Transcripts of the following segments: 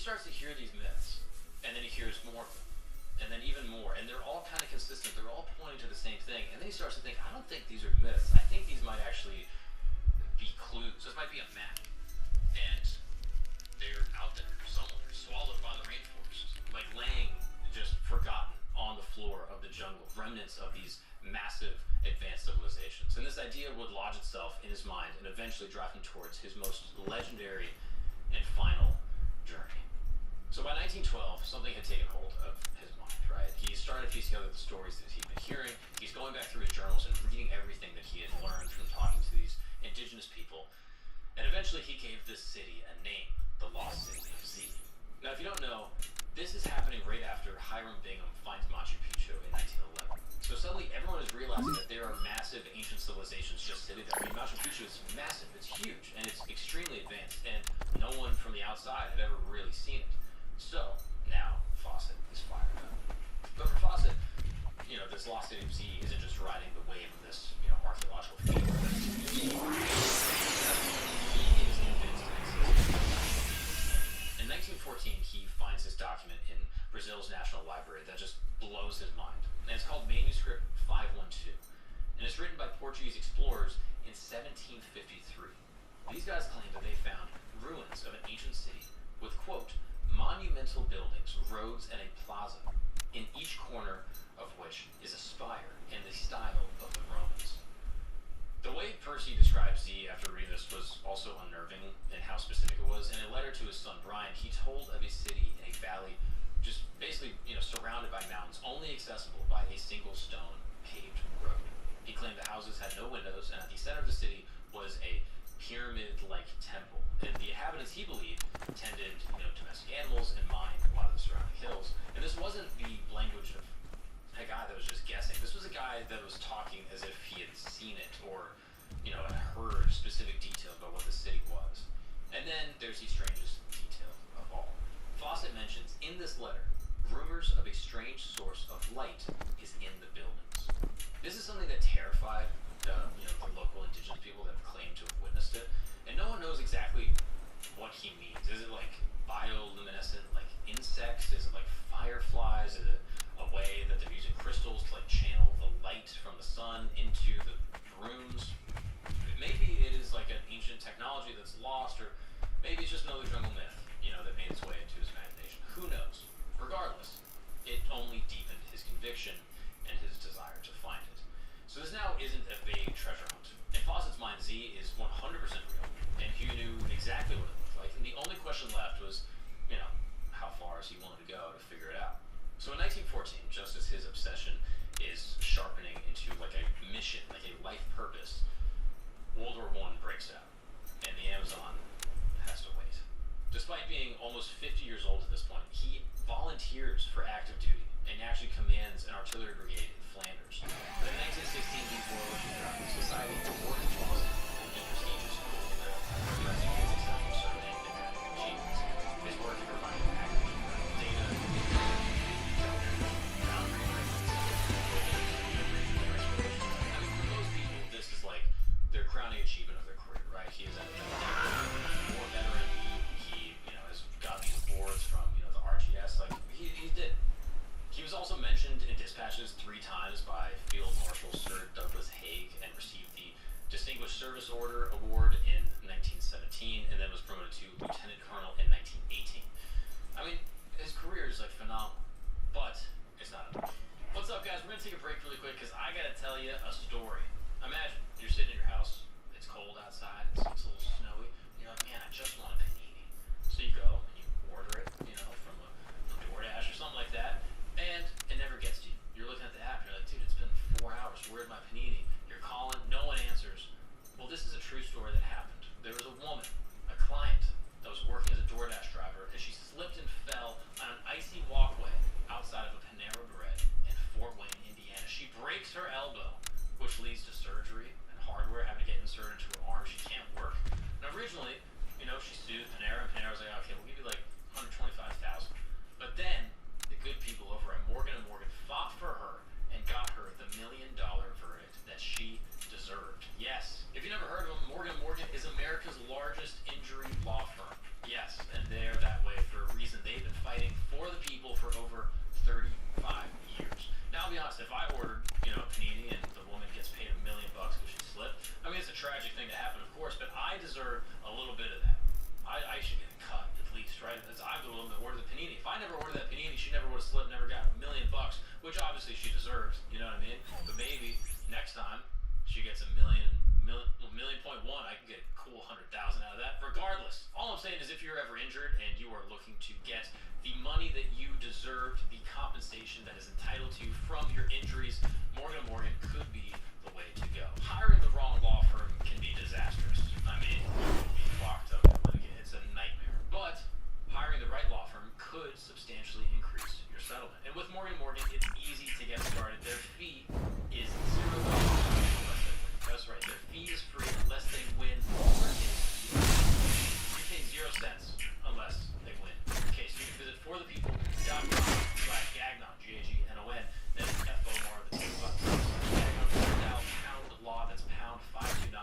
starts to hear these myths, and then he hears more of them, and then even more, and they're all kind of consistent. They're all pointing to the same thing, and then he starts to think, I don't think these are myths. I think these might actually be clues. This might be a map, and they're out there somewhere, swallowed by the rainforest, like laying just forgotten on the floor of the jungle, remnants of these massive advanced civilizations. And this idea would lodge itself in his mind and eventually drive him towards his most legendary and final journey. So by 1912, something had taken hold of his mind, right? He started to piece together the stories that he'd been hearing. He's going back through his journals and reading everything that he had learned from talking to these indigenous people. And eventually he gave this city a name, the Lost City of Z. Now, if you don't know, this is happening right after Hiram Bingham finds Machu Picchu in 1911. So suddenly everyone is realizing that there are massive ancient civilizations just sitting there. I mean, Machu Picchu is massive, it's huge, and it's extremely advanced, and no one from the outside had ever really seen it. So now Fawcett is fired up. But for Fawcett, this Lost City of Z isn't just riding the wave of this, archaeological fever. He is convinced it exists. In 1914, he finds this document in Brazil's National Library that just blows his mind. And it's called Manuscript 512. And it's written by Portuguese explorers in 1753. These guys claim that they found ruins of an ancient city with, quote, monumental buildings, roads, and a plaza, in each corner of which is a spire in the style of the Romans. The way Percy describes Z after reading this was also unnerving in how specific it was. In a letter to his son Brian, he told of a city in a valley just basically, surrounded by mountains, only accessible by a single stone paved road. He claimed the houses had no windows, and at the center of the city was a pyramid-like temple. And the inhabitants, he believed, tended, domestic animals and mined a lot of the surrounding hills. And this wasn't the language of a guy that was just guessing. This was a guy that was talking as if he had seen it or, had heard specific details about what the city was. And then there's the strangest detail of all. Fawcett mentions in this letter, rumors of a strange source of light is in the buildings. This is something that terrified the local indigenous people that have claimed to have witnessed it. And no one knows exactly what he means. Is it like bioluminescent, like insects? Is it like fireflies? Is it a way that they're using crystals to channel the light from the sun into the rooms? Maybe it is like an ancient technology that's lost, or maybe it's just another jungle myth, that made its way into his imagination. Who knows? Regardless, it only deepened his conviction and his desire to find it. So this now isn't a vague treasure hunt. In Fawcett's mind, Z is 100% real, and he knew exactly what it looked like. And the only question left was, how far is he willing to go to figure it out? So in 1914, just as his obsession is sharpening into like a mission, like a life purpose, World War I breaks out, and the Amazon has to wait. Despite being almost 50 years old at this point, he volunteers for active duty and actually commands an artillery brigade in Flanders. But in 1916, he's Royal Geographic Society awarded Fawcett a prestigious school for addressing his exceptional surveying and mapping achievements. His work in providing accurate geographical data, for most people, this is like their crowning achievement of their career, right? He is a war veteran. He, has gotten these awards from, the RGS. Like, he did. He was also mentioned in dispatches 3 times by Field Marshals gets a million point one, I can get a cool 100,000 out of that. Regardless, all I'm saying is if you're ever injured and you are looking to get the money that you deserve, the compensation that is entitled to you from your injuries, Morgan & Morgan could be the way to go. Hiring the wrong law firm can be disastrous. I mean, you'll be locked up in litigation. It's a nightmare. But hiring the right law firm could substantially increase your settlement. And with Morgan & Morgan, it's easy to get started. Their fee is $0. That's right. Their fee is free unless they win. You pay 0 cents unless they win. Okay, so you can visit forthepeople.com/Gagnon, Gagnon. That is FOR, the Gagnon. Now pound law. That's pound 529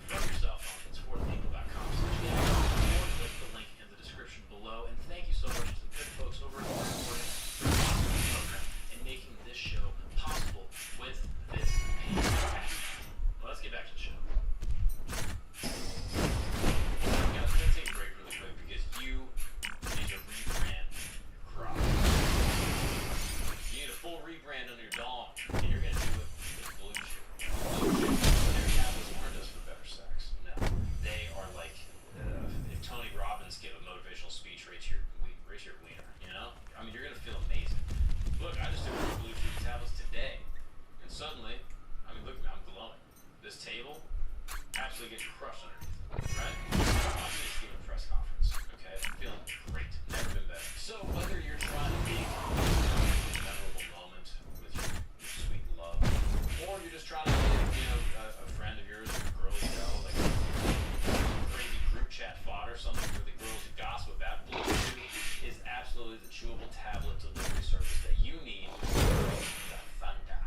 from your cell phone. It's forthepeople.com/Gagnon. Or click the link in the description below. And thank you so much to the good folks over at Morgan & Morgan for sponsoring the program and making this show possible with this payment. Well, let's get back to the show. Guys, I'm going to take a break really quick because you need to rebrand your crop. You need a full rebrand under your dong, and you're going to do it with Blue Chew. Their tablets aren't just for better sex. No. They are like, if Tony Robbins gave a motivational speech, raise your wiener, you know? I mean, you're going to feel amazing. Look, I just did one of the Blue Chew tablets today, and suddenly, I mean, look at me, I'm glowing. This table absolutely gets crushed underneath, right? I'm just giving a press conference, okay? I'm feeling great. Never been better. So whether you're trying to make a memorable moment with your sweet love, or you're just trying to get, a friend of yours, a girl you know, like crazy group chat fodder, something for the girls to gossip about, Blue Chew is absolutely the chewable tablet delivery service that you need to bring the thunder.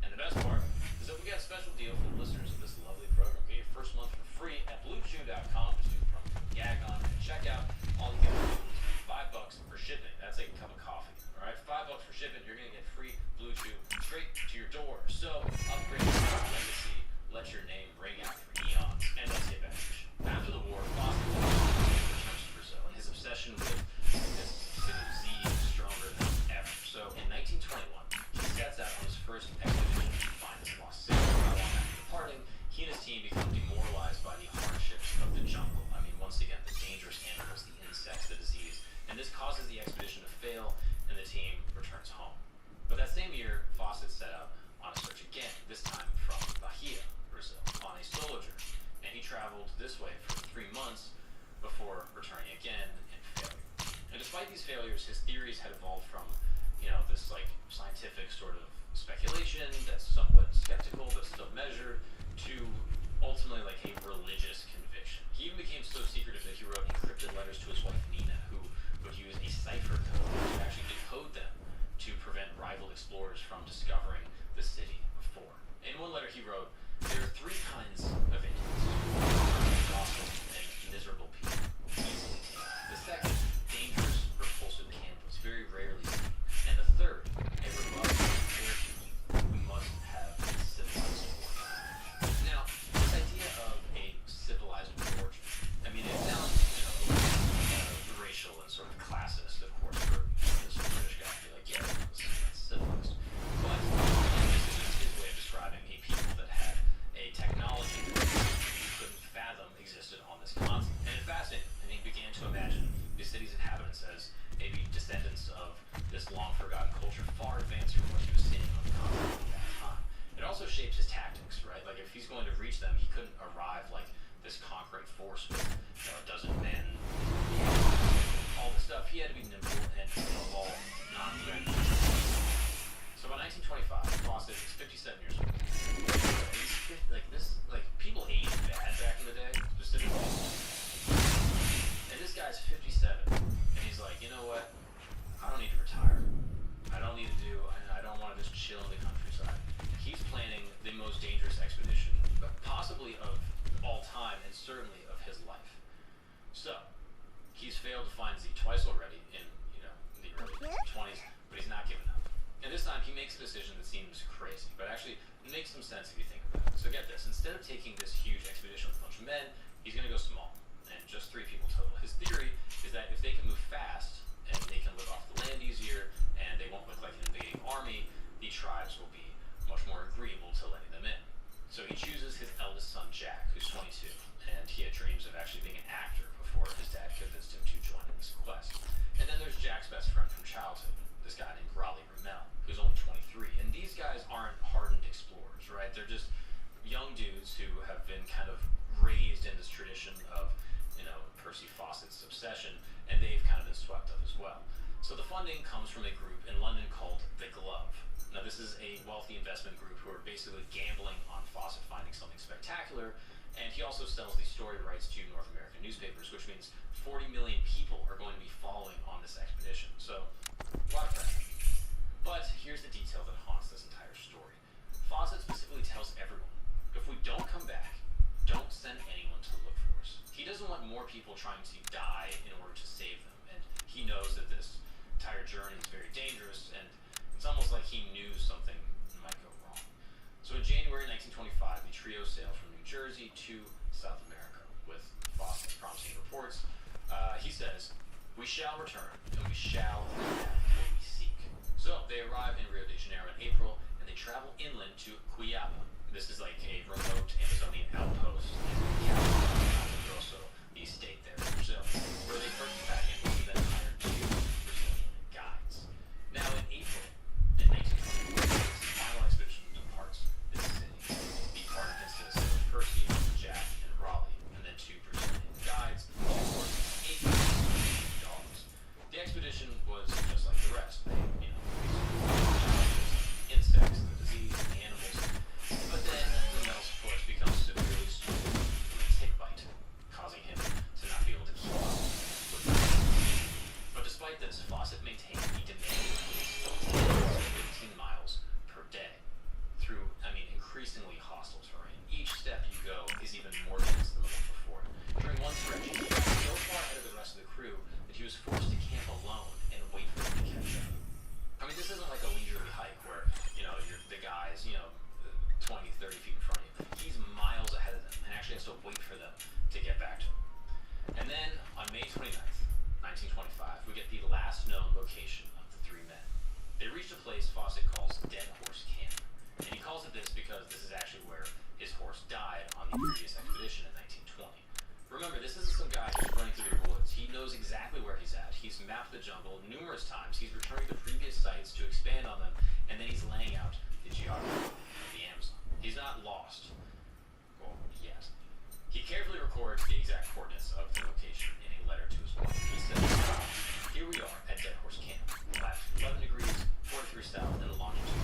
And the best part is that we got a special deal for the listeners of this lovely program. Get your first month for free at bluechew.com. Just use the promo code Gagnon and check out. All you got to do is $5 for shipping. That's like a cup of coffee. All right, $5 for shipping. You're gonna get free Blue Chew straight to your door. So upgrade your legacy. Let your name ring out for eons. And let's get back to the show. After the war, Foster returns to Brazil, and his obsession with this city of Z stronger than ever. So in 1921, he sets out on his first expedition to find his lost city. Not long after departing, he and his team become demoralized by the hardships of the jungle. I mean, once again, the dangerous animals, the insects, the disease. And this causes the expedition to fail, and the team returns home. But that same year, Fawcett set out on a search again, this time from Bahia, Brazil, on a solo journey. And he traveled this way for 3 months before returning again and failing. And despite these failures, his theories had evolved from, this like scientific sort of speculation that's somewhat skeptical but still measured, to ultimately like a religious conviction. He even became so secretive that he wrote encrypted letters to his wife Nina, who would use a cipher code to actually decode them to prevent rival explorers from discovering the city before. In one letter he wrote, "There are 3 kinds of Indians: awesome and miserable people, easily tamed. The second, dangerous, repulsive cannibals, very rarely seen. And the third, a robust, rare people who must have civilized origin." Now, this idea of a civilized origin, I mean, it sounds, racial and sort of classist, of course, for this British guy to be like, yeah, it's civilized. But this is just his way of describing a people that had a technology that you couldn't fathom existed on this continent. And it fascinated him, and he began to imagine the city's inhabitants as maybe descendants of this long-forgotten culture, far advanced from what he was seeing on the continent at that time. It also shaped his tactics, right? Like, if he's going to reach them, he couldn't arrive like this conquering force with, a dozen men, all this stuff. He had to be nimble and, above all, non-threatening. So by 1925, Fawcett is 57 years old. People aged bad back in the day, specifically. And this guy's 57, and he's like, you know what? I don't need to retire. I don't want to just chill in the countryside. He's planning the most dangerous expedition, possibly of all time, and certainly of his life. So, he's failed to find Z twice already in, the early 20s, but he's not giving up. And this time, he makes a decision that seems crazy, but actually it makes some sense if you think about it. So get this, instead of taking this huge expedition with a bunch of men, he's going to go small, and just 3 people total. His theory is that if they can move fast, and they can live off the land easier, and they won't look like an invading army, the tribes will be much more agreeable to letting them in. So he chooses his best friend from childhood, this guy named Raleigh Ramel, who's only 23. And these guys aren't hardened explorers, right? They're just young dudes who have been kind of raised in this tradition of, Percy Fawcett's obsession, and they've kind of been swept up as well. So the funding comes from a group in London called The Glove. Now this is a wealthy investment group who are basically gambling on Fawcett finding something spectacular, and he also sells these story rights to North American newspapers, which means 40 million people are going to be following on this expedition. So, a lot of pressure. But here's the detail that haunts this entire story. Fawcett specifically tells everyone, if we don't come back, don't send anyone to look for us. He doesn't want more people trying to die in order to save them, and he knows that this entire journey is very dangerous, and it's almost like he knew something might go wrong. So in January 1925, the trio sailed from New Jersey to South America, with Fawcett promising reports. He says, "We shall return, and we shall have what we seek." So they arrive in Rio de Janeiro in April, and they travel inland to Cuiabá. This is like a remote Amazonian outpost in the capital of Mato Grosso, the state there in Brazil, where they first back in and then hired 2 Brazilian guides. Now in April, in 1920, the final expedition departs this city. The party consists of Percy, Jack, and Raleigh, and then 2 Brazilian guides, all working 8 dogs. The expedition was just like the rest. They, insects, the disease, and the animals. But then Ramel's horse becomes severely swollen from a tick bite, causing him to not be able to keep up with the But despite this, Fawcett maintained the demanding pace of 15 miles per day through, increasingly hostile terrain. Each step you go is even more dense than the one before. During one stretch, he got so far ahead of the rest of the crew that he was forced to camp alone and wait for them to catch up. This isn't like a leisurely hike where, you're the guys, 20, 30 feet in front of you. He's miles ahead of them and actually has to wait for them to get back to him. And then on May 29th, 1925, we get the last known location of the 3 men. They reached a place Fawcett calls Dead Horse Camp. And he calls it this because this is actually where his horse died on the previous expedition in 1920. Remember, this isn't some guy just running through the woods. He knows exactly where he's at. He's mapped the jungle numerous times. He's returning to previous sites to expand on them, and then he's laying out the geography of the Amazon. He's not lost. Well, yet. He carefully records the exact coordinates of the location in a letter to his wife. He says, "Here we are at Dead Horse Camp. Latitude 11 degrees, 43 south, and longitude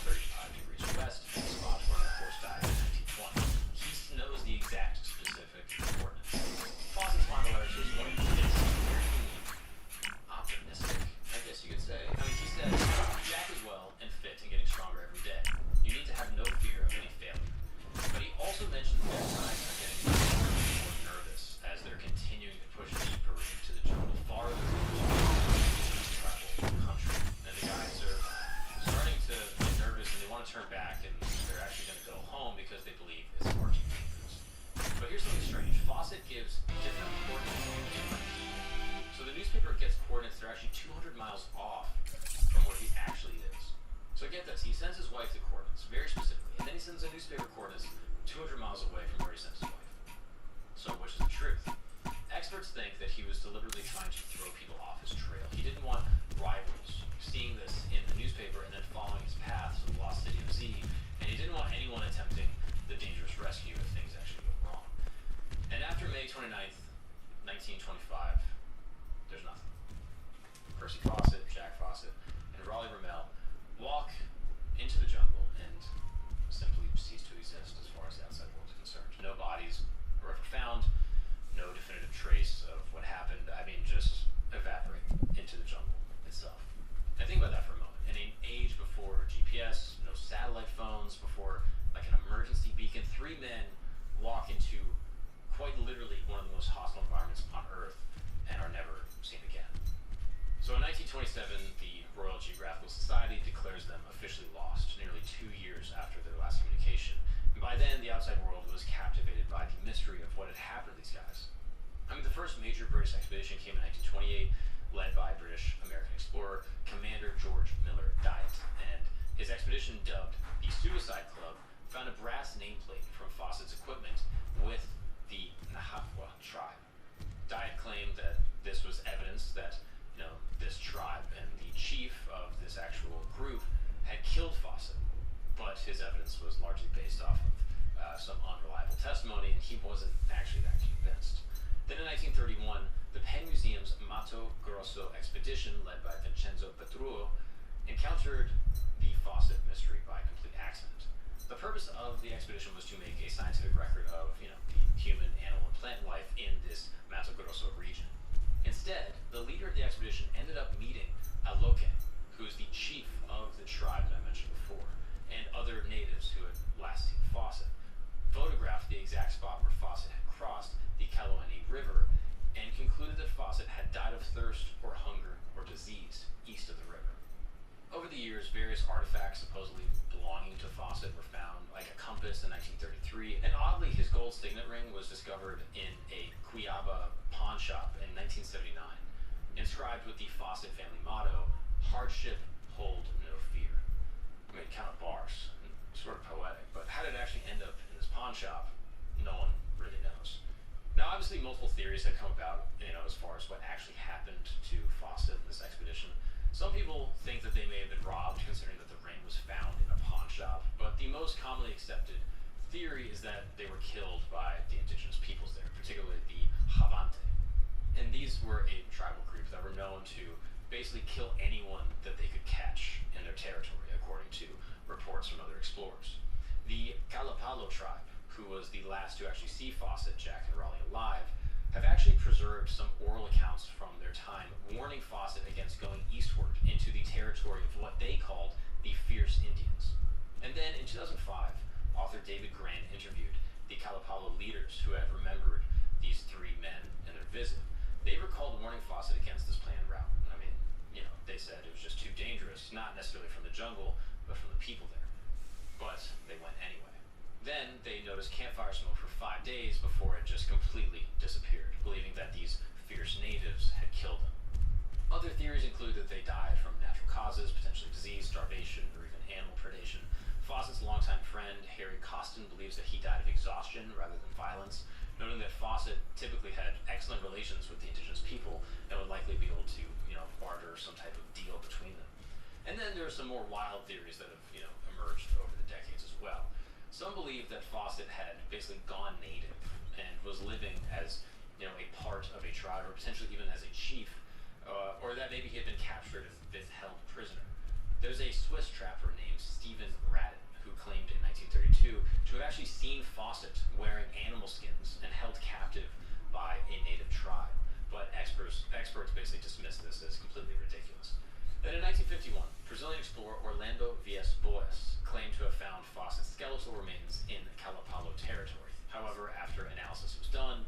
35 degrees west, and the spot where my horse died in 1920. He knows the exact specific coordinates. Fawcett's final letter to his wife is optimistic, I guess you could say. He says, "Jack is well and fit and getting stronger every day. You need to have no fear of any failure." But he also mentions that times are getting more nervous as they're continuing to push deeper into the jungle, farther into the tribal country. And the guys are starting to get nervous and they want to turn back, and they're actually going to go home because they believe it's far too dangerous. But here's something strange. Fawcett gives different coordinates to different people. So the newspaper gets coordinates that are actually 200 miles off from where he actually is. So get this, he sends his wife the coordinates, very specifically, and then he sends the newspaper coordinates 200 miles away from where he sends his wife. So which is the truth? Experts think that he was deliberately trying to throw people off his trail. He didn't want rivals seeing this in the newspaper and then following his path to the lost city of Z, and he didn't want anyone attempting the dangerous rescue if things actually go wrong. And after May 29th, 1925, there's nothing. Percy Fawcett, Jack Fawcett, and Raleigh Ramel walk into the jungle and simply cease to exist as far as the outside world is concerned. No bodies were ever found, no definitive trace of what happened. Just evaporate into the jungle itself. And think about that for a moment. In an age before GPS, no satellite phones, before like an emergency beacon, 3 men walk into quite literally one of the most hostile environments on Earth and are never seen again. So in 1927, the Royal Geographical Society declares them officially lost, nearly 2 years after their last communication. And by then, the outside world was captivated by the mystery of what had happened to these guys. The first major British expedition came in 1928, led by British-American explorer Commander George Miller Dyatt, and his expedition, dubbed the Suicide Club, found a brass nameplate from Fawcett's equipment with the Nahakwa tribe. Dyatt claimed that this was evidence that this tribe, and the chief of this actual group had killed Fawcett, but his evidence was largely based off of some unreliable testimony, and he wasn't actually that convinced. Then in 1931, the Penn Museum's Mato Grosso expedition, led by Vincenzo Petruo, encountered the Fawcett mystery by complete accident. The purpose of the expedition was to make a scientific record of, the human, animal, and plant life in this Mato Grosso region. Instead, the leader of the expedition ended up meeting Aloke, who is the chief of the tribe that I mentioned before, and other natives who had last seen Fawcett, photographed the exact spot where Fawcett had crossed the Kaloani River, and concluded that Fawcett had died of thirst or hunger or disease east of the river. Over the years, various artifacts supposedly belonging to Fawcett were found, like a compass in 1933, and oddly, his gold signet ring was discovered in a Cuiaba pawn shop in 1979, inscribed with the Fawcett family motto, "Hardship, hold no fear." I mean, kind of bars, sort of poetic, but how did it actually end up in this pawn shop? No one really knows. Now, obviously, multiple theories have come about, as far as what actually happened to Fawcett in this expedition. Some people think that they may have been robbed, considering that the ring was found in a pawn shop, but the most commonly accepted theory is that they were killed by the indigenous peoples there, particularly the Havante. And these were a tribal group that were known to basically kill anyone that they could catch in their territory, according to reports from other explorers. The Kalapalo tribe, who was the last to actually see Fawcett, Jack, and Raleigh alive, have actually preserved some oral accounts from their time warning Fawcett against going eastward into the territory of what they called the Fierce Indians. And then in 2005, author David Grant interviewed the Kalapalo leaders who had remembered these three men and their visit. They recalled warning Fawcett against this planned route. I mean, they said it was just too dangerous, not necessarily from the jungle, but from the people there. But they went anyway. Then they noticed campfire smoke for 5 days before it just completely disappeared, believing that these fierce natives had killed them. Other theories include that they died from natural causes, potentially disease, starvation, or even animal predation. Fawcett's longtime friend, Harry Costin, believes that he died of exhaustion rather than violence, noting that Fawcett typically had excellent relations with the indigenous people and would likely be able to, barter some type of deal between them. And then there are some more wild theories that have, emerged over the decades as well. Some believe that Fawcett had basically gone native and was living as, a part of a tribe, or potentially even as a chief, or that maybe he had been captured and been held prisoner. There's a Swiss trapper named Stephen Radin who claimed in 1932 to have actually seen Fawcett wearing animal skins and held captive by a native tribe, but experts basically dismissed this as completely ridiculous. Then in 1951, Brazilian explorer Orlando Vias Boas claimed to have found Fawcett's skeletal remains in Kalapalo territory. However, after analysis was done,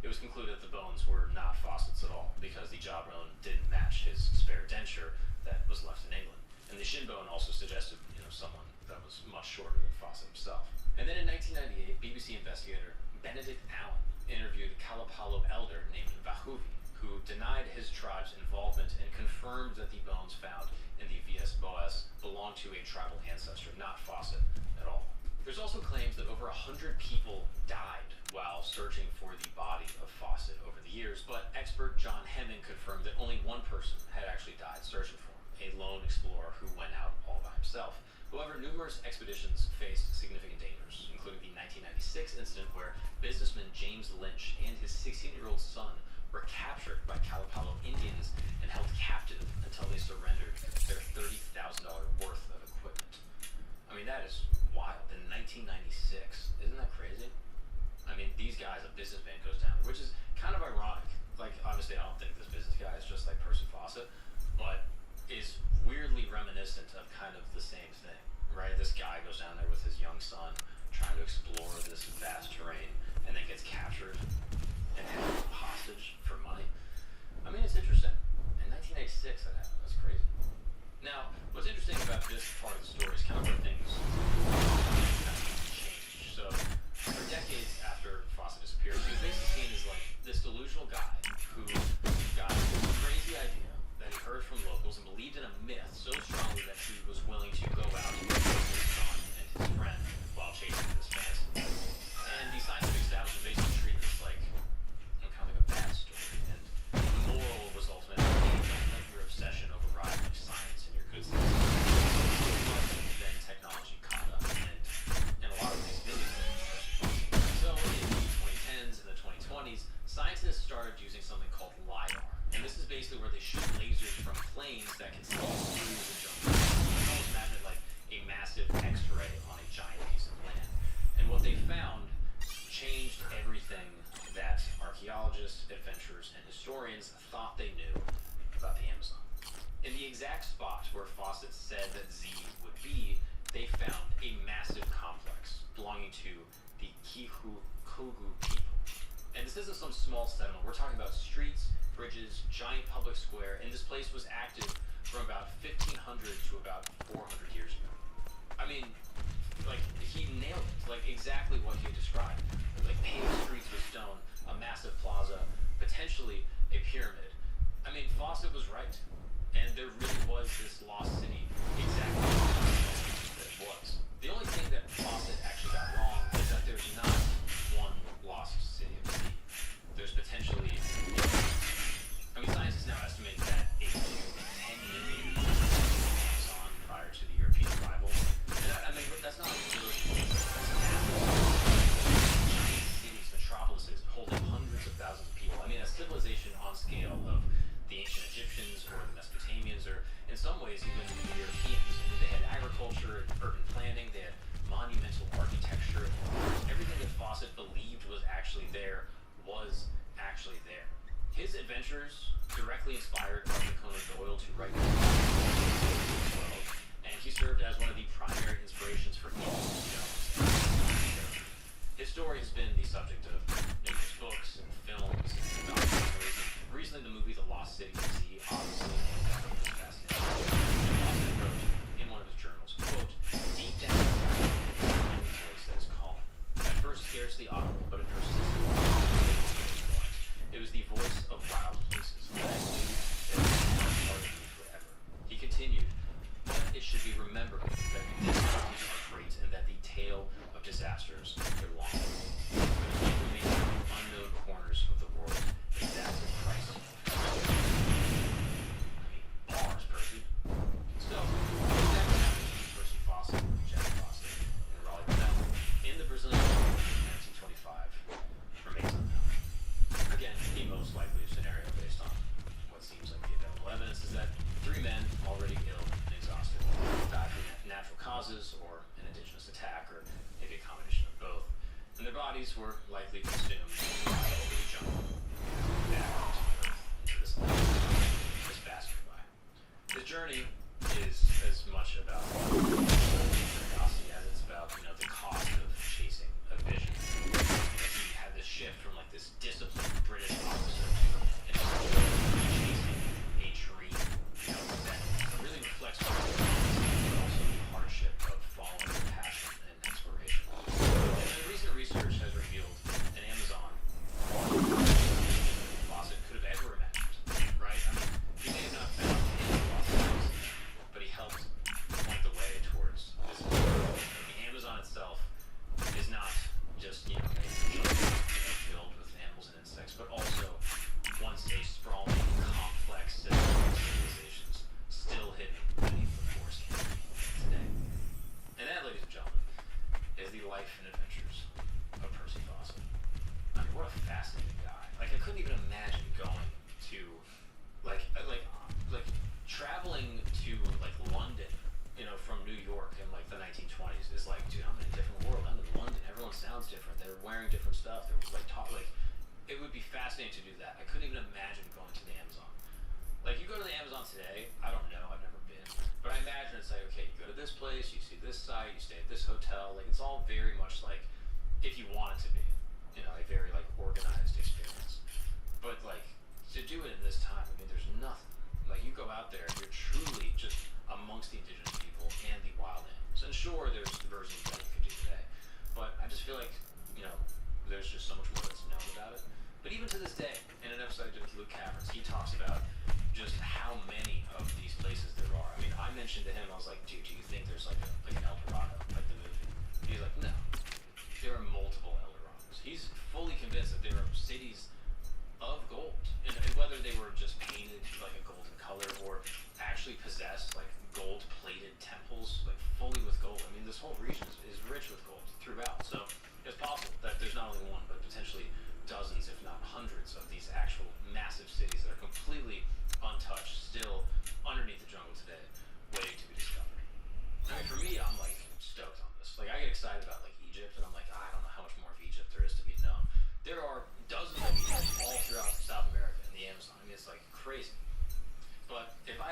it was concluded that the bones were not Fawcett's at all, because the jawbone didn't match his spare denture that was left in England. And the shin bone also suggested, someone that was much shorter than Fawcett himself. And then in 1998, BBC investigator Benedict Allen interviewed a Kalapalo elder named Vahuvi, who denied his tribe's involvement and confirmed that the bones found in the Vias Boas belonged to a tribal ancestor, not Fawcett at all. There's also claims that over 100 people died while searching for the body of Fawcett over the years, but expert John Hemming confirmed that only one person had actually died searching for him, a lone explorer who went out all by himself. However, numerous expeditions faced significant dangers, including the 1996 incident where businessman James Lynch and his 16-year-old son were captured by Kalapalo Indians and held captive until they surrendered their $30,000 worth of equipment. I mean, that is wild. In 1996, isn't that crazy? I mean, these guys, a businessman goes down, which is kind of ironic. Like, obviously, I don't think this business guy is just like Percy Fawcett, but is weirdly reminiscent of kind of the same thing, right? This guy goes down there with his young son, trying to explore this vast terrain, and then gets captured and held hostage for money. I mean, it's interesting. In 1986, that happened. That's crazy. Now, what's interesting about this part of the story is kind of where things kind of change. So, for decades after Fawcett disappeared, he was basically seen as like this delusional guy who got this crazy idea that he heard from locals and believed in a myth so strongly that he was willing to go out and kill his son and his friend while chasing this fantasy. And the scientific establishment basically treated this like kind of like a bad story. And the moral was ultimately, like, you're obsessed basically where they shoot lasers from planes that can see through the jungle. You can almost imagine it like a massive X-ray on a giant piece of land. And what they found changed everything that archaeologists, adventurers, and historians thought they knew about the Amazon. In the exact spot where Fawcett said that Z would be, they found a massive complex belonging to the Kikugu people. And this isn't some small settlement. We're talking about streets, bridges, giant public square, and this place was active from about 1500 to about 400 years ago. I mean, like, he nailed it, like exactly what he described. Like paved streets with stone, a massive plaza, potentially a pyramid. I mean, Fawcett was right. And there really was this lost city, exactly that it was. The only thing that Fawcett actually got wrong is that there's not one lost city of the sea. There's potentially, I mean, scientists now estimate that 8 to 10 million Amazon prior to the European arrival. And I mean, that's not like really big. That's massive. Giant cities, metropolises, holding hundreds of thousands of people. I mean, a civilization on scale of the ancient Egyptians or the Mesopotamians, or in some ways even the Europeans. I mean, they had agriculture, urban planning, they had monumental architecture. Everything that Fawcett believed was actually there was actually there. His adventures directly inspired Arthur Conan Doyle to write the world, and he served as one of the primary inspirations for Indiana Jones. His story has been the subject of numerous books and films and documentaries. Recently, the movie The Lost City of Z obviously was fascinating. Fawcett wrote in one of his journals, quote, "Deep down, a voice that is calling. At first scarcely audible, but a persistent voice. It was the voice of wild places, that I knew that it was not part of me forever." He continued, "But it should be remembered that the difficulties are great and that the tale of disasters are long. For the people remain in unknown corners of the world, exact price." Bars, Percy. So, exactly what happened to Percy Fawcett, Jack Fawcett, and Raleigh Bell in the Brazilian War in 1925 remains unknown. Again, the most likely scenario based on what seems like the available evidence is that 3 men, already ill and exhausted, died from natural causes or an indigenous attack, or maybe a combination of both, and their bodies were likely consumed by the jungle. Back into this bastard by. His journey is as much about curiosity as it's about, the cost of chasing a vision. He had this shift from like this disciplined British officer to chasing a dream, that really reflects but also the hardship of following passion and exploration. And recent research has revealed an Amazon Fawcett could have ever imagined, right? I mean, he may have not found any lost cities, but he helped point the way towards this world. The Amazon itself is not just, a jungle, filled with animals and insects, but also once a sprawling, complex set of civilizations still hidden beneath the forest today. And that, ladies and gentlemen, is the life and adventures of Percy Fawcett. I mean, what a fascinating guy. Like, I couldn't even imagine going to, like traveling to, like, London, from New York in, like, the 1920s is like, dude, I'm in a different world. I'm in London. Everyone sounds different. They're wearing different stuff. They're, like, it would be fascinating to do that. I couldn't even imagine going to the Amazon. Like, you go to the Amazon today, I don't know, I've never been, but I imagine it's like, okay, you go to this place, you see this site, you stay at this hotel, like, it's all very much like, if you want it to be, a very, like, organized experience. But, like, to do it in this time, I mean, there's nothing. Like, you go out there, and you're truly just amongst the indigenous people and the wild animals. And sure, there's versions that you could do today, but I just feel like, there's just so much more that's known about it. But even to this day, in an episode I did with Luke Caverns, he talks about just how many of these places there are. I mean, I mentioned to him, I was like, dude, do you think there's like an El Dorado, like the movie? And he's like, no. There are multiple El Dorados. He's fully convinced that there are cities of gold. And whether they were just painted like a golden color or actually possessed like gold-plated temples, like fully with gold. I mean, this whole region is rich with gold throughout. So it's possible that there's not only one, but potentially dozens, if not hundreds, of these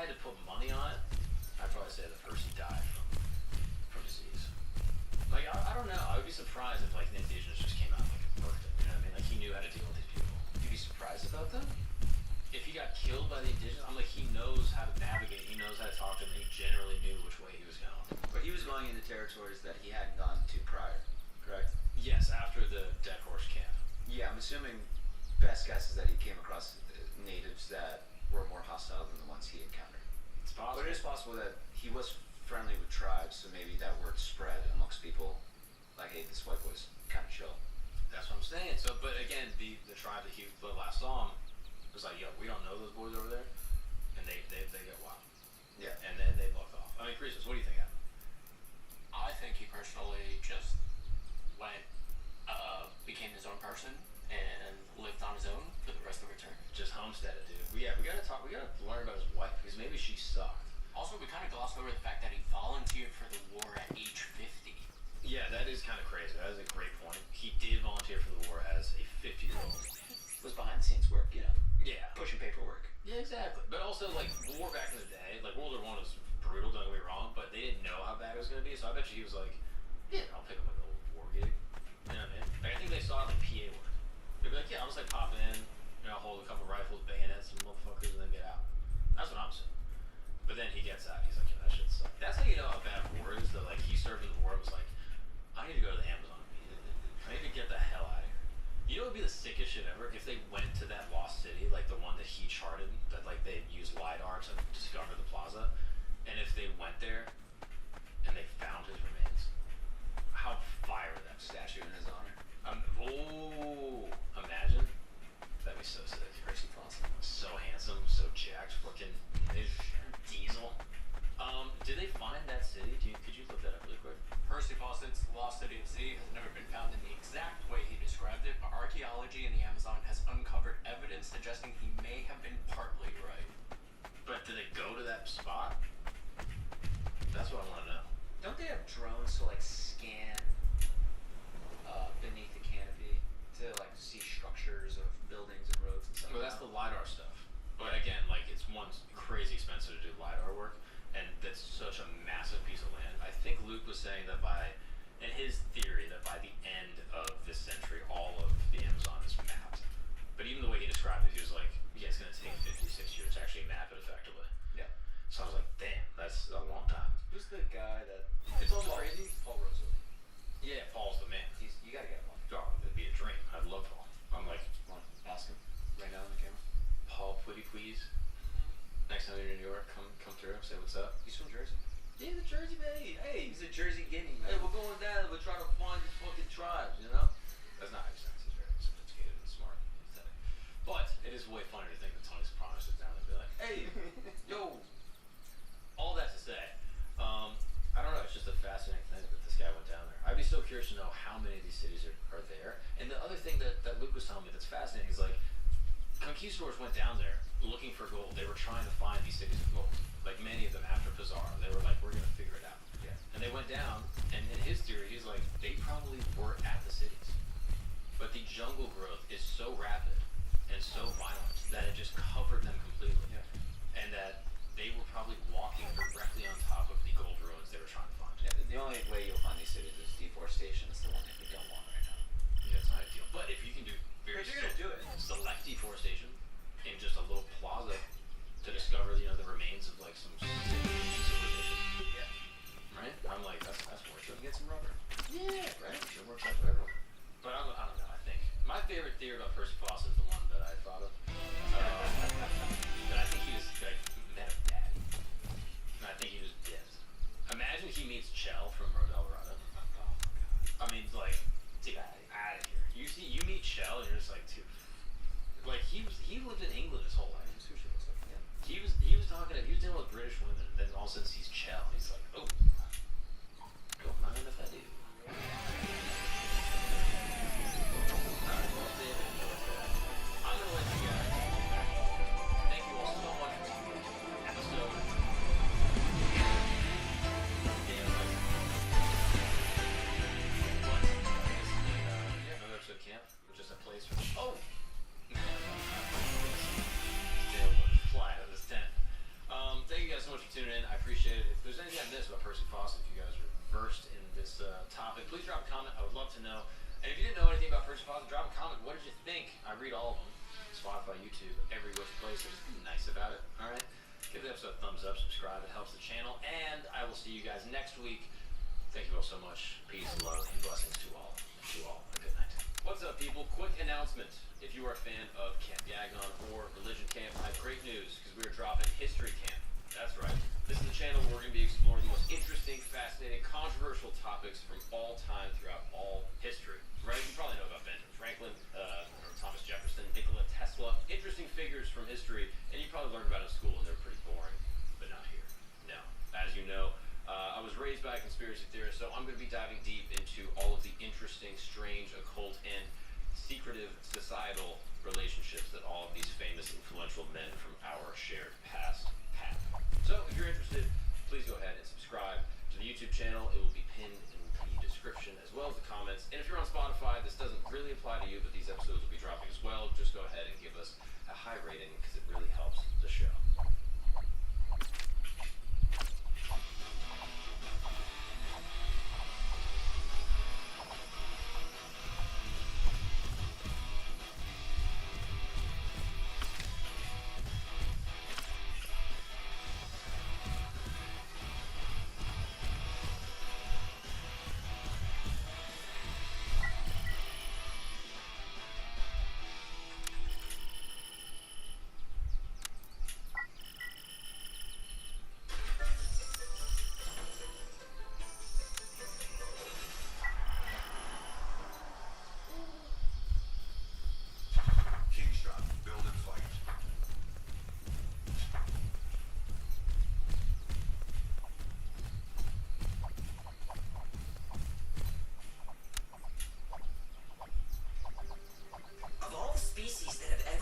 I had to put money on it, I'd probably say the person died from disease. Like, I don't know. I would be surprised if, like, an indigenous just came out and, like, murked it. You know what I mean? Like, he knew how to deal with these people. You'd be surprised about them? If he got killed by the indigenous, I'm like, he knows how to navigate. He knows how to talk to them. And he generally knew which way he was going. But he was going into territories that he hadn't gone to prior, correct? Yes, after the Dead Horse camp. Yeah, I'm assuming best guess is that he came across natives that were more hostile than the ones he encountered. It's possible. But it is possible that he was friendly with tribes, so maybe that word spread amongst people. Like, hey, this white boy's kind of chill. That's what I'm saying. So, but again, the tribe that the last saw him was like, yo, we don't know those boys over there, and they get wild. Yeah. And then they bucked off. I mean, Chris, what do you think happened? I think he personally just went, became his own person and lived on his own for the rest of eternity. Just homesteaded, dude. We gotta learn about his wife, because maybe she sucked. Also, we kind of glossed over the fact that he volunteered for the war at age 50. Yeah, that is kind of crazy. That is a great point. He did volunteer for the war as a 50-year-old. It was behind the scenes work, you know. Yeah. Pushing paperwork. Yeah, exactly. But also, like, war back in the day, like, World War I was brutal, don't get me wrong, but they didn't know how bad it was going to be, so I bet you he was like, yeah, I'll pick up like an old war gig. You know what I mean? Like, I think they saw it like PA work. They'd be like, yeah, I'll just like pop in, you know, hold a couple rifles, bayonets, some motherfuckers, and then get out. That's what I'm saying. But then he gets out, he's like, yeah, that shit sucks. That's how you know how bad war is, that like, he served in the war and was like, I need to go to the Amazon. I need to get the hell out of here. You know what would be the sickest shit ever? If they went to that lost city, like the one that he charted, that like they used LiDAR to discover the plaza, and if they went there and they found his remains, how fire would that be? Statue in his honor. Imagine. That'd be so sick. Percy Fawcett. So handsome, so jacked, fucking diesel. Did they find that city? Could you look that up really quick? Percy Fawcett's Lost City of Sea has never been found in the exact way he described it, but archaeology in the Amazon has uncovered evidence suggesting he may have been partly right. But did they go to that spot? That's what I want to know. Don't they have drones to like scan beneath the canopy to like see structures of buildings and roads and stuff? Well, that's the LiDAR stuff. But again, like, it's crazy expensive to do LiDAR work, and that's such a massive piece of land. I think Luke was saying that in his theory, that by the end of this century, all of the Amazon is mapped. But even the way he described it, he was like, yeah, it's going to take 56 years to actually map it effectively. Yeah. So I was like, damn, that's a long time. Who's the guy that? It's almost crazy. Paul Rosalie. Yeah, Paul's the man. You gotta get him on. Oh, it'd be a dream. I'd love Paul. I'm like, Come on, ask him right now on the camera. Paul, please. Next time you're in New York, come through, say what's up. He's from Jersey. Yeah, the Jersey baby. Hey, He's a Jersey guinea. hey, we're going down. We're trying to find these fucking tribes, you know? That's not how he sounds. He's very sophisticated and smart and pathetic. But it is way funny to think that Tony Soprano sits down and be like, hey, yo. All that to say, I don't know. It's just a fascinating thing that this guy went down there. I'd be so curious to know how many of these cities are there. And the other thing that Luke was telling me that's fascinating is like, conquistadors went down there looking for gold. They were trying to find these cities of gold. Like many of them after Pizarro, they were like, we're gonna figure it out. Yeah. And they went down, and in his theory, he's like, they probably were at the cities, but the jungle growth is so rapid and so violent that it just covered them completely. Yeah. And that they were probably walking directly on top of the gold ruins they were trying to find. Yeah, the only way you'll find these cities is deforestation. It's the one thing we don't want right now. Yeah, it's not ideal. But if you can do very But you're gonna do it. select deforestation in just a little plaza to discover, you know, the remains of like some civilization. Yeah. Right? I'm like, that's worth it. Get some rubber. Yeah, right? It works out for everyone. But I don't know, I think. My favorite theory about Percy Fawcett is the one that I thought of. YouTube, every which place. So just be nice about it, alright? Give the episode a thumbs up, subscribe, it helps the channel, and I will see you guys next week. Thank you all so much. Peace, love, and blessings to all. To you all, a good night. What's up, people? Quick announcement. If you are a fan of Camp Yagon or Religion Camp, I have great news, because we are dropping History Camp. That's right. This is the channel where we're going to be exploring the most interesting, fascinating, controversial topics from all time throughout all history. Right? You probably know about Benjamin Franklin, or Thomas Jefferson, Nikola Tesla. Interesting figures from history, and you probably learned about it in school, and they're pretty boring, but not here. No. As you know, I was raised by a conspiracy theorist, so I'm going to be diving deep into all of the interesting, strange, occult, and secretive societal relationships that all of these famous, influential men from our shared past have. So, if you're interested, please go ahead and subscribe to the YouTube channel. It will be pinned in the description as well as the comments. And if you're on Spotify, this doesn't really apply to you, but these episodes will be dropping as well. Just go ahead and give us a high rating because it really helps the show.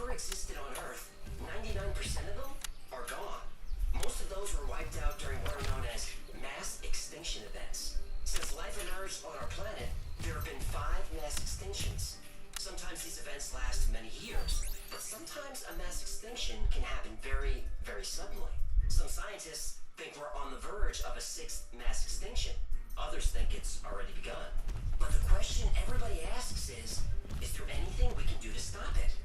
Existed on Earth, 99% of them are gone. Most of those were wiped out during what are known as mass extinction events. Since life emerged on our planet, there have been 5 mass extinctions. Sometimes these events last many years, but sometimes a mass extinction can happen very, very suddenly. Some scientists think we're on the verge of a 6th mass extinction. Others think it's already begun. But the question everybody asks is there anything we can do to stop it?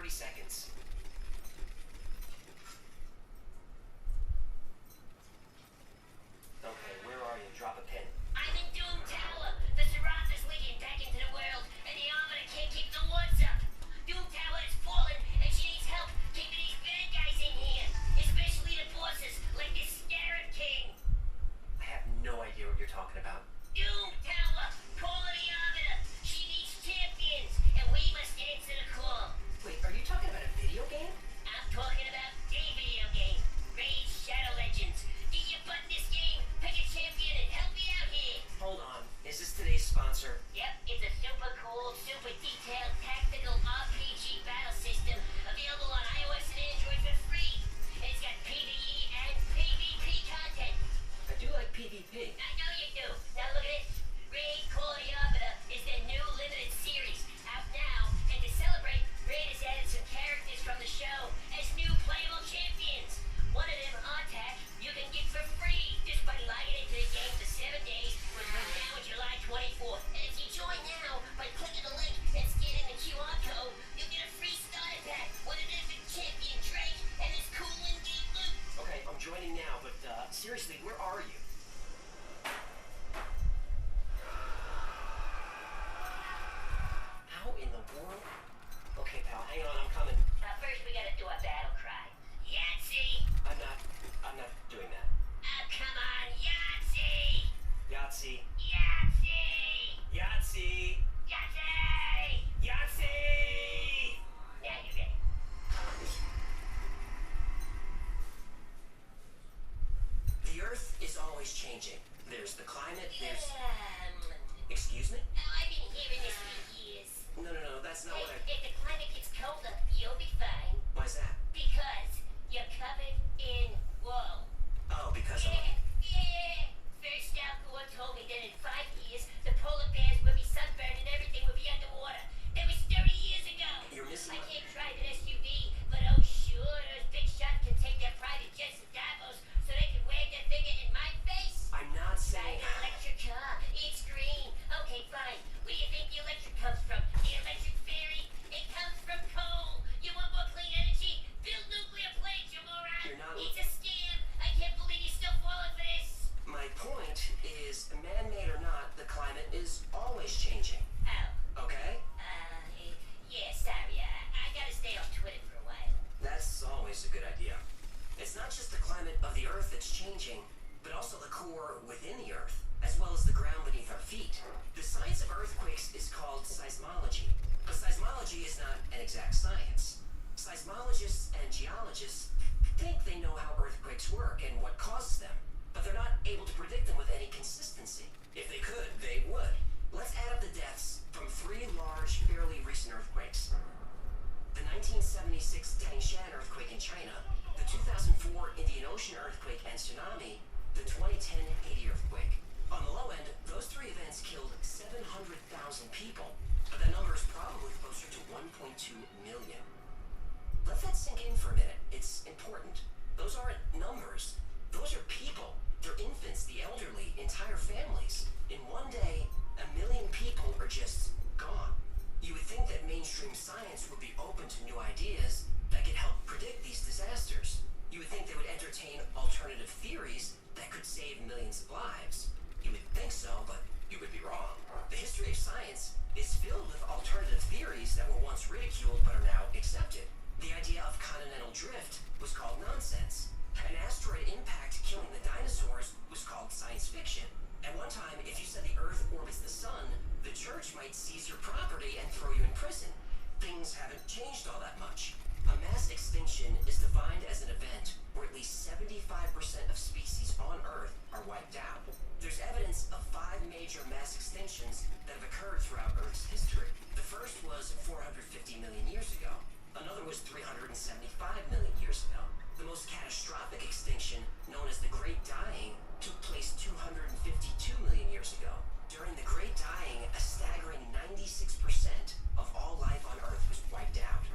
Seconds. Okay, where are you? Drop a pin. I'm in Doom Tower. The Serath is leaking back into the world, and the Arbiter can't keep the walls up. Doom Tower has fallen, and she needs help keeping these bad guys in here. Especially the bosses, like this Scarab King. I have no idea what you're talking about. Doom Tower, call the Arbiter. She needs champions, and we must answer the call. Wait, are you talking about a video game? I'm talking about the video game. Raid Shadow Legends. Get your butt in this game, pick a champion, and help me out here. Hold on. Is this today's sponsor? Yep, it's a super cool, super detailed, tactical RPG battle system available on iOS and Android for free. And it's got PvE and PvP content. I do like PvP. I know you do. Now look at this. Raid Call the Arbiter is their new limited series, out now. And to celebrate, Raid has added some characters from the show as new playable champions. One of them, Artak, you can get for free just by logging into the game for 7 days from now on July 24th. And if you join now by clicking the link and scanning the QR code, you'll get a free starter pack with a different champion Drake and his cool in-game loot. Okay, I'm joining now, but seriously, where are you? How in the world? Okay, pal, hang on, I'm coming. First we gotta do a battle cry. Yahtzee! I'm not doing that. Come on, Yahtzee! Yahtzee. Yahtzee! Yahtzee! Yahtzee! Yahtzee! Now you're ready. The Earth is always changing. There's the climate, there's... Um, Excuse me? I've been hearing this for years. No, that's not what I... If the climate gets private SUV, but oh sure, those big shots can take their private jets to Davos so they can wag their finger in my face. I'm not Ride saying... an electric car. It's green. Okay, fine. Where do you think the electric comes from? The electric fairy? It comes from coal. You want more clean energy? Build nuclear plants, you moron. You're not- It's a scam. I can't believe you're still falling for this. My point is, man-made or not, the climate is always changing. Oh, Okay? yeah, sorry. I gotta stay off Twitter for a while. That's always a good idea. It's not just the climate of the Earth that's changing, but also the core within the Earth, as well as the ground beneath our feet. The science of earthquakes is called seismology, but seismology is not an exact science. Seismologists and geologists think they know how earthquakes work and what causes them, but they're not able to predict them with any consistency. If they could, they would. Let's add up the deaths from 3 large, fairly recent earthquakes. The 1976 Tangshan earthquake in China, the 2004 Indian Ocean earthquake and tsunami, the 2010 Haiti earthquake. On the low end, those 3 events killed 700,000 people, but that number is probably closer to 1.2 million. Let that sink in for a minute. It's important. Those aren't numbers. Those are people. They're infants, the elderly, entire families. In one day, 1 million people are just gone. You would think that mainstream science would be open to new ideas that could help predict these disasters. You would think they would entertain alternative theories that could save millions of lives. You would think so, but you would be wrong. The history of science is filled with alternative theories that were once ridiculed but are now accepted. The idea of continental drift was called nonsense. An asteroid impact killing the dinosaurs was called science fiction. At one time, if you said the Earth orbits the sun, the church might seize your property and throw you in prison. Things haven't changed all that much. A mass extinction is defined as an event where at least 75% of species on Earth are wiped out. There's evidence of 5 major mass extinctions that have occurred throughout Earth's history. The first was 450 million years ago. Another was 375 million years ago. The most catastrophic extinction, known as the Great Dying, took place 252 million years ago. During the Great Dying, a staggering 96% of all life on Earth was wiped out.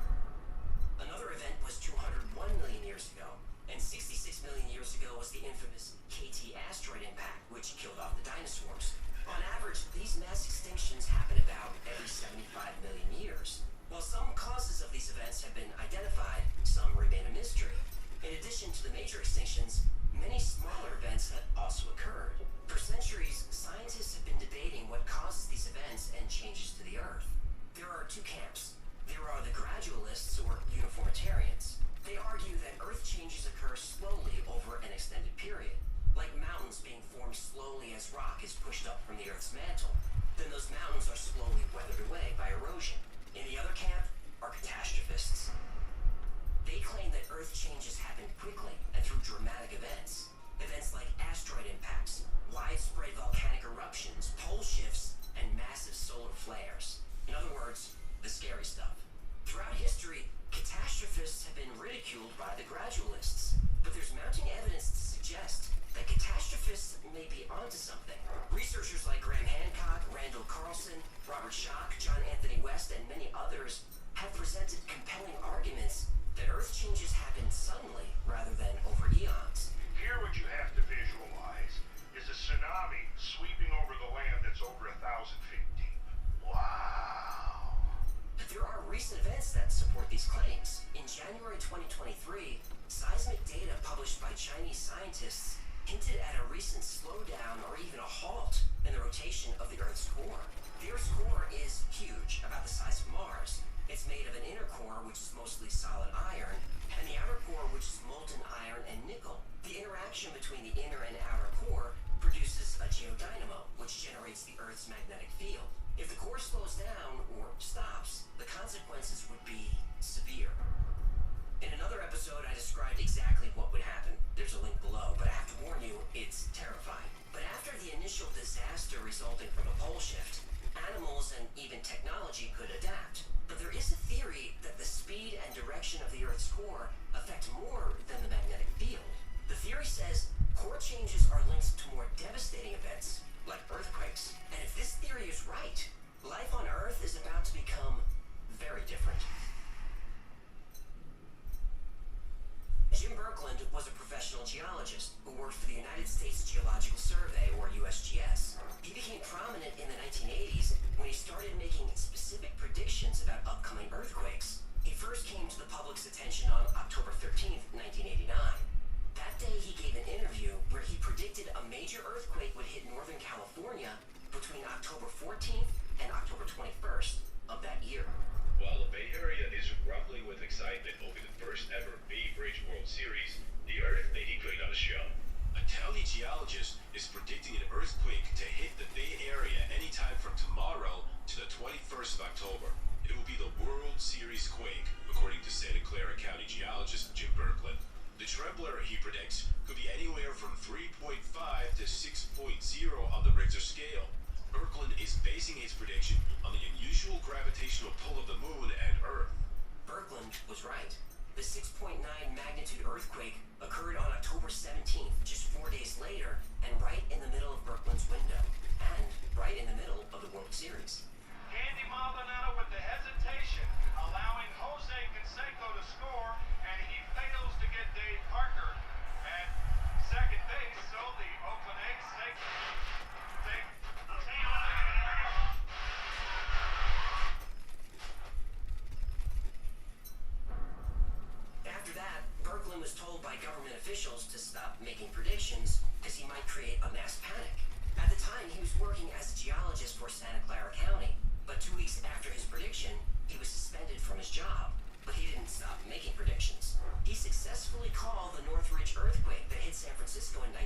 Another event was 201 million years ago, and 66 million years ago was the infamous KT asteroid impact, which killed off the dinosaurs. On average, these mass extinctions happen about every 75 million years. While some causes of these events have been identified, some remain a mystery. In addition to the major extinctions, many smaller events have also occurred. For centuries, scientists have been debating what causes these events and changes to the Earth. There are 2 camps. There are the gradualists, or uniformitarians. They argue that Earth changes occur slowly over an extended period, like mountains being formed slowly as rock is pushed up from the Earth's mantle. Then those mountains are slowly weathered away by erosion. In the other camp are catastrophists. They claim that Earth changes happen quickly and through dramatic events. Events like asteroid impacts, widespread volcanic eruptions, pole shifts, and massive solar flares. In other words, the scary stuff. Throughout history, catastrophists have been ridiculed by the gradualists, but there's mounting evidence to suggest that catastrophists may be onto something. Researchers like Graham Hancock, Randall Carlson, Robert Schoch, John Anthony West, and many others have presented compelling arguments that Earth changes happen suddenly rather than over eons. Here what you have to visualize is a tsunami sweeping over the land that's over 1,000 feet deep. Wow. But there are recent events that support these claims. In January 2023, seismic data published by Chinese scientists hinted at a recent slowdown or even a halt in the rotation of the Earth's core. The Earth's core is huge, about the size of Mars. It's made of an inner core, which is mostly solid iron, and the outer core, which is molten iron and nickel. The interaction between the inner and outer core produces a geodynamo, which generates the Earth's magnetic field. If the core slows down or stops, the consequences would be severe. In another episode, I described exactly what would happen. There's a link below, but I have to warn you, it's terrifying. But after the initial disaster resulting from a pole shift, animals and even technology could adapt. But there is a theory that the speed and direction of the Earth's core affect more than the magnetic field. The theory says core changes are linked to more devastating events, like earthquakes. And if this theory is right, life on Earth is about to become very different. geologist who worked for the United States Geological Survey, or USGS. He became prominent in the 1980s when he started making specific predictions about upcoming earthquakes. He first came to the public's attention on October 13th, 1989. That day, he gave an interview where he predicted a major earthquake would hit Northern California between October 14th and October 21st of that year. While the Bay Area is rumbling with excitement over the first ever Bay Bridge World Series, the Earth may be putting on a show. A County geologist is predicting an earthquake to hit the Bay Area anytime from tomorrow to the 21st of October. It will be the World Series quake, according to Santa Clara County geologist Jim Berkland. The trembler, he predicts, could be anywhere from 3.5 to 6.0 on the Richter scale. Berkland is basing his prediction on the unusual gravitational pull of the moon and Earth. Berkland was right. The 6.9 magnitude earthquake occurred on October 17th, just 4 days later, and right in the middle of Berkland's window, and right in the middle of the World Series. Andy Maldonado with the hesitation, allowing Jose Canseco to score, and he fails to get Dave Parker at second base, so the Oakland A's take. After that, Berkland was told by government officials to stop making predictions because he might create a mass panic. At the time, he was working as a geologist for Santa Clara County, but 2 weeks after his prediction, he was suspended from his job. But he didn't stop making predictions. He successfully called the Northridge earthquake that hit San Francisco in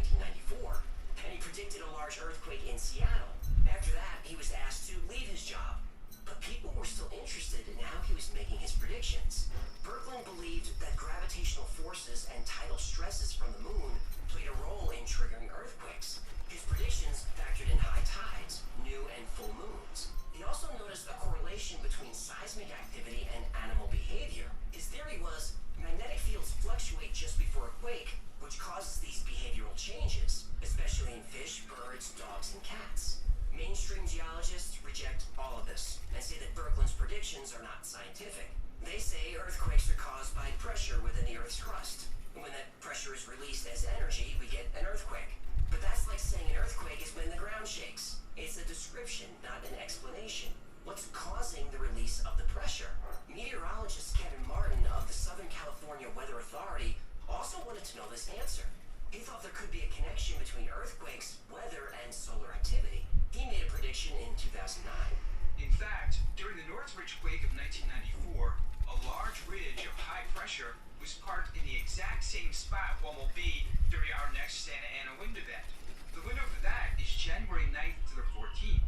1994, and he predicted a large earthquake in Seattle. After that, he was asked to leave his job. But people were still interested in how he was making his predictions. Berkland believed that gravitational forces and tidal stresses from the moon played a role in triggering earthquakes. His predictions factored in high tides, new and full moons. He also noticed a correlation between seismic activity and animal behavior. His theory was magnetic fields fluctuate just before a quake, which causes these behavioral changes, especially in fish, birds, dogs, and cats. Mainstream geologists reject all of this and say that Berkland's predictions are not scientific. They say earthquakes are caused by pressure within the Earth's crust. And when that pressure is released as energy, we get an earthquake. But that's like saying an earthquake is when the ground shakes. It's a description, not an explanation. What's causing the release of the pressure? Meteorologist Kevin Martin of the Southern California Weather Authority also wanted to know this answer. He thought there could be a connection between earthquakes, weather, and solar activity. He made a prediction in 2009. In fact, during the Northridge quake of 1994, a large ridge of high pressure was parked in the exact same spot one will be during our next Santa Ana wind event. The window for that is January 9th to the 14th.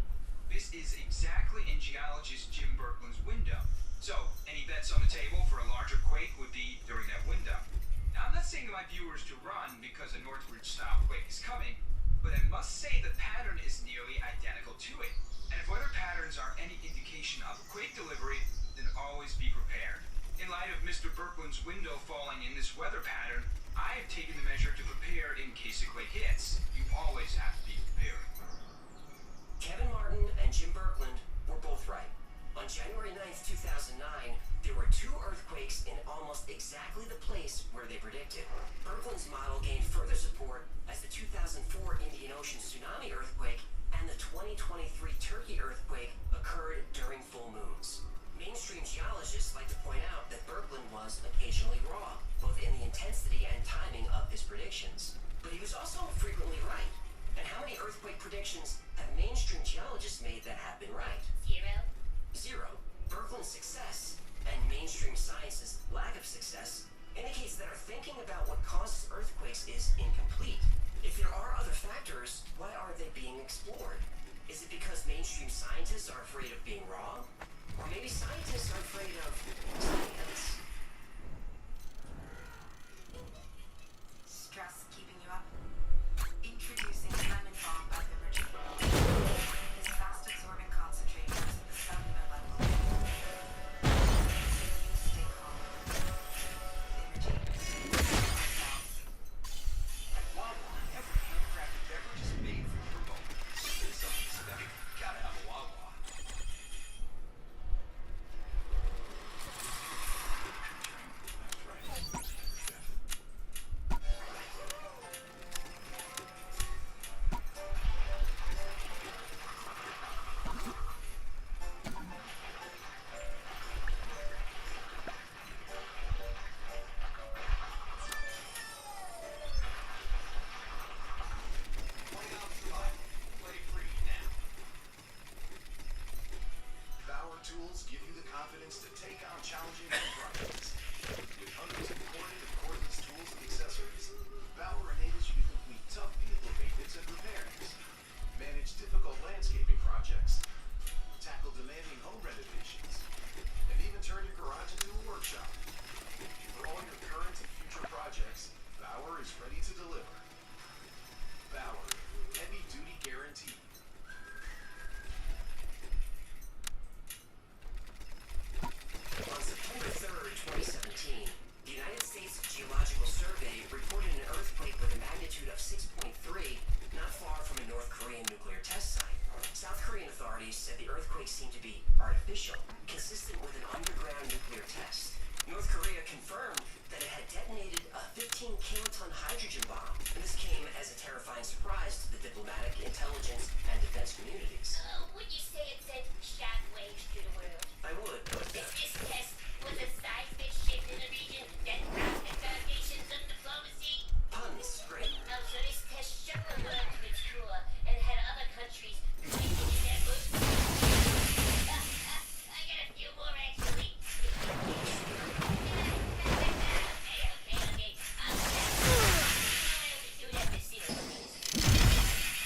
This is exactly in geologist Jim Berkland's window. So, any bets on the table for a larger quake would be during that window. Now, I'm not saying to my viewers to run because a Northridge-style quake is coming, but I must say the pattern is nearly identical to it. And if weather patterns are any indication of a quake delivery, then always be prepared. In light of Mr. Berkland's window falling in this weather pattern, I have taken the measure to prepare in case a quake hits. You always have to be prepared. Kevin Martin and Jim Berkland were both right. On January 9th, 2009, there were 2 earthquakes in almost exactly the place where they predicted. Berkland's model gained further support as the 2004 Indian Ocean tsunami earthquake and the 2023 Turkey earthquake occurred during full moons. Mainstream geologists like to point out that Berkland was occasionally wrong, both in the intensity and timing of his predictions. But he was also frequently right. And how many earthquake predictions have mainstream geologists made that have been right? 0. 0. Berkland's success and mainstream science's lack of success indicates that our thinking about what causes earthquakes is incomplete. If there are other factors, why aren't they being explored? Is it because mainstream scientists are afraid of being wrong? Or maybe scientists are afraid of science? Stress keeping you up? Introducing lemon balm by Liberty. This fast absorbing concentrate works at the cellular level. You stay calm. Liberty. At Wawa, every handcrafted beverage is made from remote. There's something special. Gotta have a Wawa. hydrogen bomb, and this came as a terrifying surprise to the diplomatic, intelligence, and defense communities. Would you say it sent shockwaves through the world? I would, but This test was a seismic shift in the region that rocked the foundations of diplomacy. puns, great. So this test shook the world to its core and had other countries thinking in their boots. I got a few more actually. Okay. I'll do that to see the movies.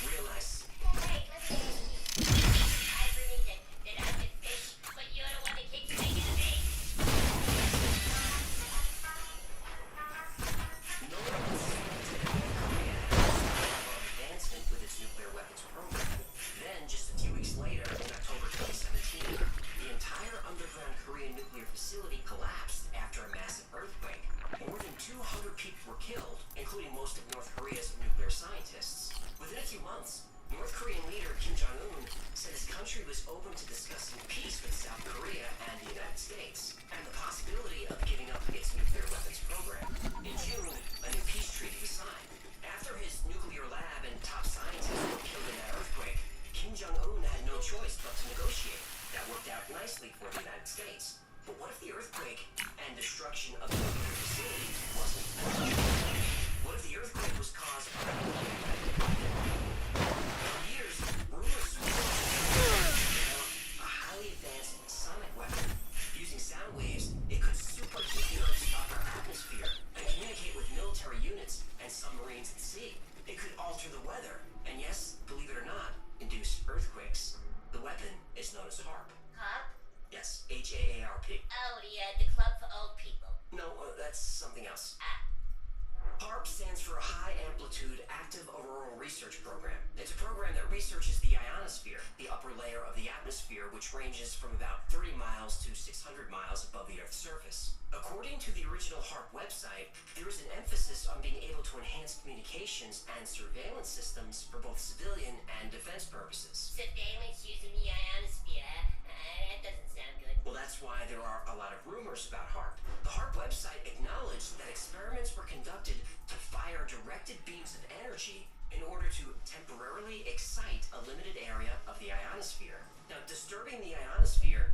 Real nice. Hey, let me ask you. I believe that I can fish, but you're the one that kicked me in the face. No one suspected that North Korea had a level of advancement with its nuclear weapons program. Then, just a few weeks later, in October 2017, the entire underground Korean nuclear facility collapsed after a massive earthquake. More than 200 people were killed, including most of North Korea's nuclear scientists. Within a few months, North Korean leader Kim Jong-un said his country was open to discussing peace with South Korea and the United States, and the possibility of giving up its nuclear weapons program. In June, a new peace treaty was signed. After his nuclear lab and top scientists were killed in that earthquake, Kim Jong-un had no choice but to negotiate. That worked out nicely for the United States. But what if the earthquake and destruction of the nuclear facility wasn't enough? What if the earthquake was caused by a nuclear weapon? For years, rumors swirled a highly advanced sonic weapon. Using sound waves, it could superheat the Earth's upper atmosphere and communicate with military units and submarines at sea. It could alter the weather, and yes, believe it or not, induce earthquakes. The weapon is known as HARP. Huh? Yes, HAARP. Oh, the club for old people. No, that's something else. Ah. HARP stands for High Amplitude Active Auroral Research Program. It's a program that researches the ionosphere, the upper layer of the atmosphere, which ranges from about 30 miles to 600 miles above the Earth's surface. According to the original HARP website, there is an emphasis on being able to enhance communications and surveillance systems for both civilian and defense purposes. Surveillance using the ionosphere. That doesn't sound good. Well, that's why there are a lot of rumors about HARP. The HARP website acknowledged that experiments were conducted to fire directed beams of energy in order to temporarily excite a limited area of the ionosphere. Now, disturbing the ionosphere